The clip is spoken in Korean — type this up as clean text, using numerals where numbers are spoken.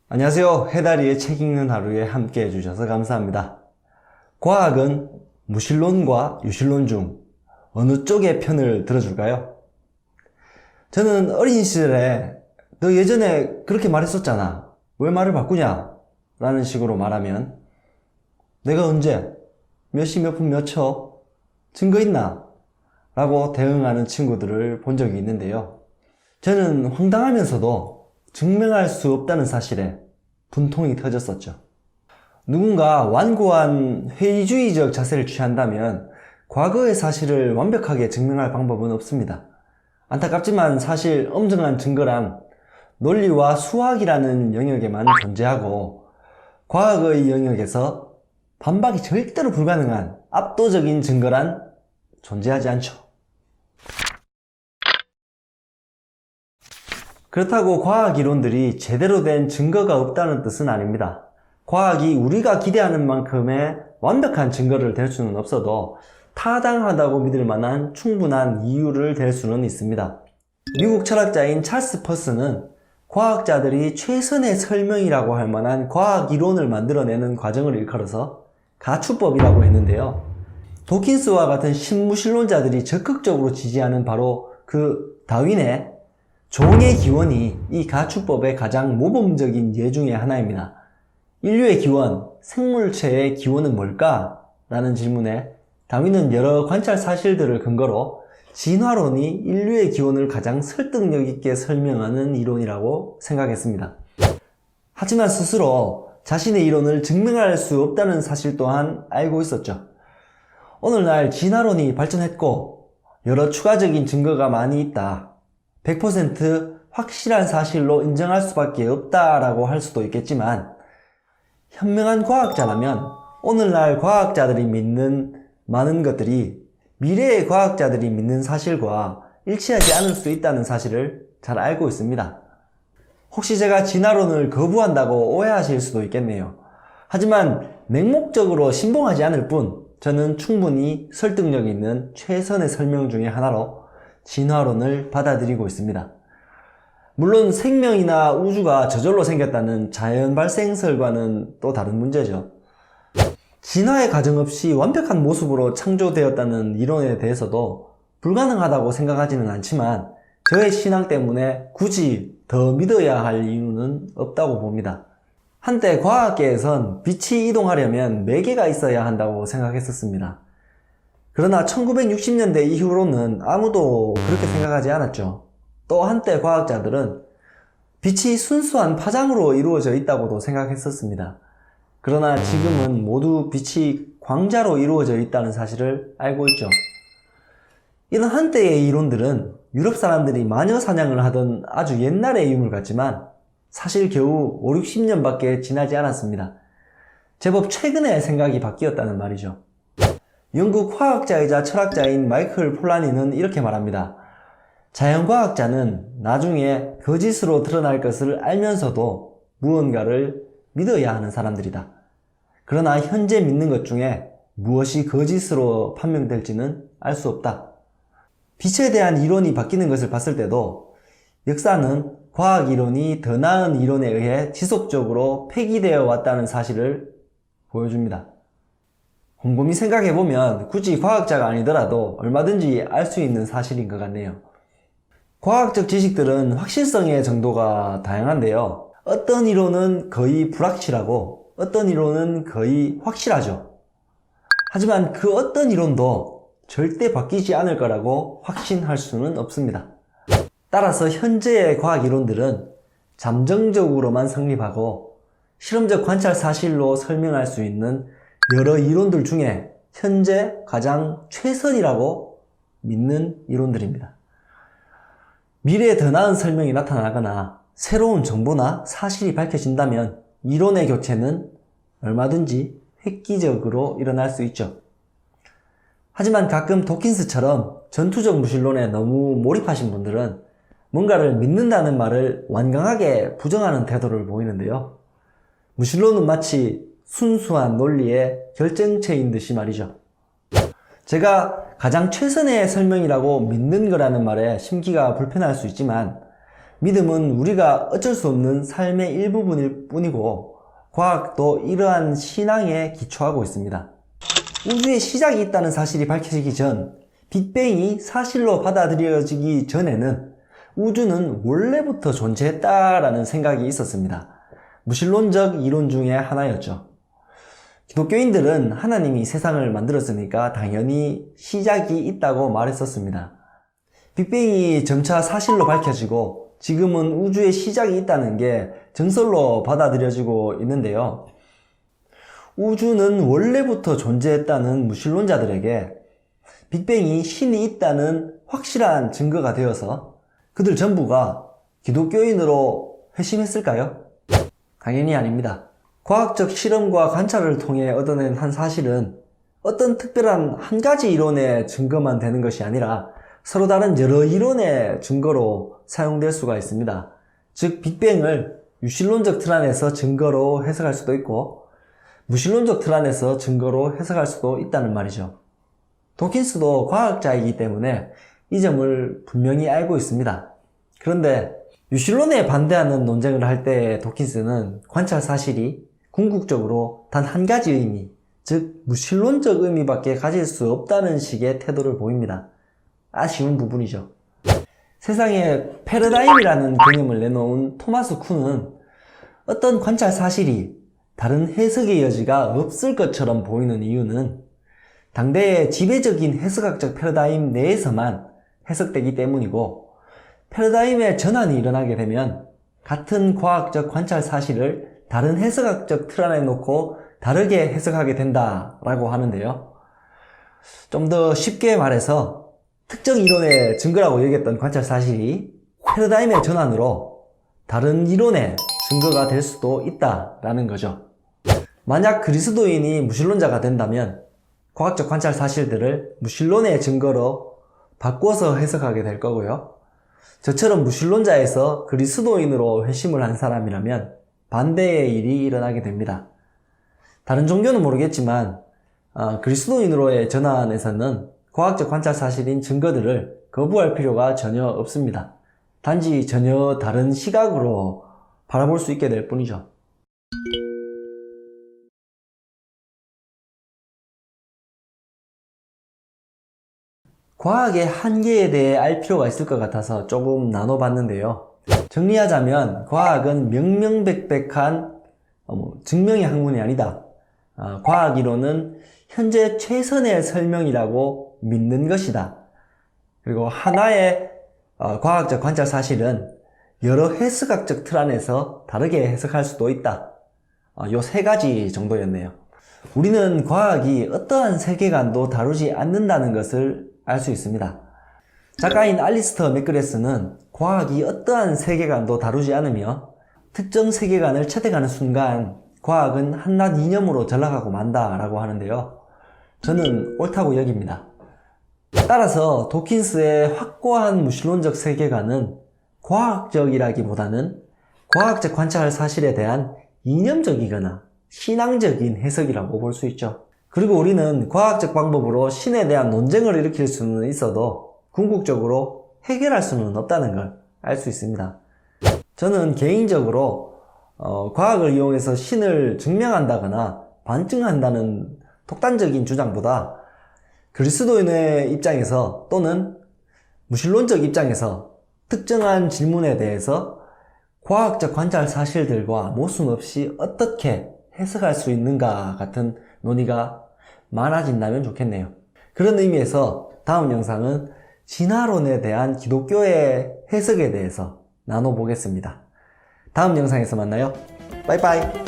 안녕하세요. 해다리의 책 읽는 하루에 함께 해주셔서 감사합니다. 과학은 무신론과 유신론 중 어느 쪽의 편을 들어줄까요? 저는 어린 시절에 너 예전에 그렇게 말했었잖아. 왜 말을 바꾸냐? 라는 식으로 말하면 내가 언제? 몇 시 몇 분 몇 초? 증거 있나? 라고 대응하는 친구들을 본 적이 있는데요. 저는 황당하면서도 증명할 수 없다는 사실에 분통이 터졌었죠. 누군가 완고한 회의주의적 자세를 취한다면 과거의 사실을 완벽하게 증명할 방법은 없습니다. 안타깝지만 사실 엄정한 증거란 논리와 수학이라는 영역에만 존재하고 과학의 영역에서 반박이 절대로 불가능한 압도적인 증거란 존재하지 않죠. 그렇다고 과학 이론들이 제대로 된 증거가 없다는 뜻은 아닙니다. 과학이 우리가 기대하는 만큼의 완벽한 증거를 댈 수는 없어도 타당하다고 믿을 만한 충분한 이유를 댈 수는 있습니다. 미국 철학자인 찰스 퍼스는 과학자들이 최선의 설명이라고 할 만한 과학 이론을 만들어내는 과정을 일컬어서 가축법이라고 했는데요. 도킨스와 같은 신무신론자들이 적극적으로 지지하는 바로 그 다윈의 종의 기원이 이 가축법의 가장 모범적인 예 중에 하나입니다. 인류의 기원, 생물체의 기원은 뭘까? 라는 질문에 다윈은 여러 관찰 사실들을 근거로 진화론이 인류의 기원을 가장 설득력 있게 설명하는 이론이라고 생각했습니다. 하지만 스스로 자신의 이론을 증명할 수 없다는 사실 또한 알고 있었죠. 오늘날 진화론이 발전했고 여러 추가적인 증거가 많이 있다. 100% 확실한 사실로 인정할 수밖에 없다라고 할 수도 있겠지만 현명한 과학자라면 오늘날 과학자들이 믿는 많은 것들이 미래의 과학자들이 믿는 사실과 일치하지 않을 수 있다는 사실을 잘 알고 있습니다. 혹시 제가 진화론을 거부한다고 오해하실 수도 있겠네요. 하지만 맹목적으로 신봉하지 않을 뿐 저는 충분히 설득력 있는 최선의 설명 중에 하나로 진화론을 받아들이고 있습니다. 물론 생명이나 우주가 저절로 생겼다는 자연 발생설과는 또 다른 문제죠. 진화의 과정 없이 완벽한 모습으로 창조되었다는 이론에 대해서도 불가능하다고 생각하지는 않지만 저의 신앙 때문에 굳이 더 믿어야 할 이유는 없다고 봅니다. 한때 과학계에선 빛이 이동하려면 매개가 있어야 한다고 생각했었습니다. 그러나 1960년대 이후로는 아무도 그렇게 생각하지 않았죠. 또 한때 과학자들은 빛이 순수한 파장으로 이루어져 있다고도 생각했었습니다. 그러나 지금은 모두 빛이 광자로 이루어져 있다는 사실을 알고 있죠. 이런 한때의 이론들은 유럽 사람들이 마녀 사냥을 하던 아주 옛날의 유물 같지만 사실 겨우 5, 60년밖에 지나지 않았습니다. 제법 최근에 생각이 바뀌었다는 말이죠. 영국 화학자이자 철학자인 마이클 폴라니는 이렇게 말합니다. 자연과학자는 나중에 거짓으로 드러날 것을 알면서도 무언가를 믿어야 하는 사람들이다. 그러나 현재 믿는 것 중에 무엇이 거짓으로 판명될지는 알 수 없다. 빛에 대한 이론이 바뀌는 것을 봤을 때도 역사는 과학 이론이 더 나은 이론에 의해 지속적으로 폐기되어 왔다는 사실을 보여줍니다. 곰곰이 생각해보면 굳이 과학자가 아니더라도 얼마든지 알 수 있는 사실인 것 같네요. 과학적 지식들은 확실성의 정도가 다양한데요. 어떤 이론은 거의 불확실하고 어떤 이론은 거의 확실하죠. 하지만 그 어떤 이론도 절대 바뀌지 않을 거라고 확신할 수는 없습니다. 따라서 현재의 과학 이론들은 잠정적으로만 성립하고 실험적 관찰 사실로 설명할 수 있는 여러 이론들 중에 현재 가장 최선이라고 믿는 이론들입니다. 미래에 더 나은 설명이 나타나거나 새로운 정보나 사실이 밝혀진다면 이론의 교체는 얼마든지 획기적으로 일어날 수 있죠. 하지만 가끔 도킨스처럼 전투적 무신론에 너무 몰입하신 분들은 뭔가를 믿는다는 말을 완강하게 부정하는 태도를 보이는데요. 무신론은 마치 순수한 논리의 결정체인 듯이 말이죠. 제가 가장 최선의 설명이라고 믿는 거라는 말에 심기가 불편할 수 있지만 믿음은 우리가 어쩔 수 없는 삶의 일부분일 뿐이고 과학도 이러한 신앙에 기초하고 있습니다. 우주의 시작이 있다는 사실이 밝혀지기 전, 빅뱅이 사실로 받아들여지기 전에는 우주는 원래부터 존재했다라는 생각이 있었습니다. 무신론적 이론 중에 하나였죠. 기독교인들은 하나님이 세상을 만들었으니까 당연히 시작이 있다고 말했었습니다. 빅뱅이 점차 사실로 밝혀지고 지금은 우주의 시작이 있다는 게 정설로 받아들여지고 있는데요. 우주는 원래부터 존재했다는 무신론자들에게 빅뱅이 신이 있다는 확실한 증거가 되어서 그들 전부가 기독교인으로 회심했을까요? 당연히 아닙니다. 과학적 실험과 관찰을 통해 얻어낸 한 사실은 어떤 특별한 한 가지 이론의 증거만 되는 것이 아니라 서로 다른 여러 이론의 증거로 사용될 수가 있습니다. 즉, 빅뱅을 유실론적 틀 안에서 증거로 해석할 수도 있고 무신론적 틀 안에서 증거로 해석할 수도 있다는 말이죠. 도킨스도 과학자이기 때문에 이 점을 분명히 알고 있습니다. 그런데 유실론에 반대하는 논쟁을 할 때 도킨스는 관찰 사실이 궁극적으로 단 한 가지 의미, 즉 무신론적 의미밖에 가질 수 없다는 식의 태도를 보입니다. 아쉬운 부분이죠. 세상에 패러다임이라는 개념을 내놓은 토마스 쿤은 어떤 관찰 사실이 다른 해석의 여지가 없을 것처럼 보이는 이유는 당대의 지배적인 해석학적 패러다임 내에서만 해석되기 때문이고, 패러다임의 전환이 일어나게 되면 같은 과학적 관찰 사실을 다른 해석학적 틀 안에 놓고 다르게 해석하게 된다라고 하는데요. 좀 더 쉽게 말해서 특정 이론의 증거라고 여겼던 관찰 사실이 패러다임의 전환으로 다른 이론의 증거가 될 수도 있다라는 거죠. 만약 그리스도인이 무신론자가 된다면 과학적 관찰 사실들을 무신론의 증거로 바꿔서 해석하게 될 거고요. 저처럼 무신론자에서 그리스도인으로 회심을 한 사람이라면 반대의 일이 일어나게 됩니다. 다른 종교는 모르겠지만 그리스도인으로의 전환에서는 과학적 관찰 사실인 증거들을 거부할 필요가 전혀 없습니다. 단지 전혀 다른 시각으로 바라볼 수 있게 될 뿐이죠. 과학의 한계에 대해 알 필요가 있을 것 같아서 조금 나눠봤는데요. 정리하자면 과학은 명명백백한 증명의 학문이 아니다. 과학 이론은 현재 최선의 설명이라고 믿는 것이다. 그리고 하나의 과학적 관찰 사실은 여러 해석학적 틀 안에서 다르게 해석할 수도 있다. 요 세 가지 정도였네요. 우리는 과학이 어떠한 세계관도 다루지 않는다는 것을 알 수 있습니다. 작가인 알리스터 맥그레스는 과학이 어떠한 세계관도 다루지 않으며 특정 세계관을 채택하는 순간 과학은 한낱 이념으로 전락하고 만다라고 하는데요. 저는 옳다고 여깁니다. 따라서 도킨스의 확고한 무신론적 세계관은 과학적이라기보다는 과학적 관찰 사실에 대한 이념적이거나 신앙적인 해석이라고 볼 수 있죠. 그리고 우리는 과학적 방법으로 신에 대한 논쟁을 일으킬 수는 있어도 궁극적으로 해결할 수는 없다는 걸 알 수 있습니다. 저는 개인적으로 과학을 이용해서 신을 증명한다거나 반증한다는 독단적인 주장보다 그리스도인의 입장에서 또는 무신론적 입장에서 특정한 질문에 대해서 과학적 관찰 사실들과 모순 없이 어떻게 해석할 수 있는가 같은 논의가 많아진다면 좋겠네요. 그런 의미에서 다음 영상은 진화론에 대한 기독교의 해석에 대해서 나눠보겠습니다. 다음 영상에서 만나요. 빠이빠이.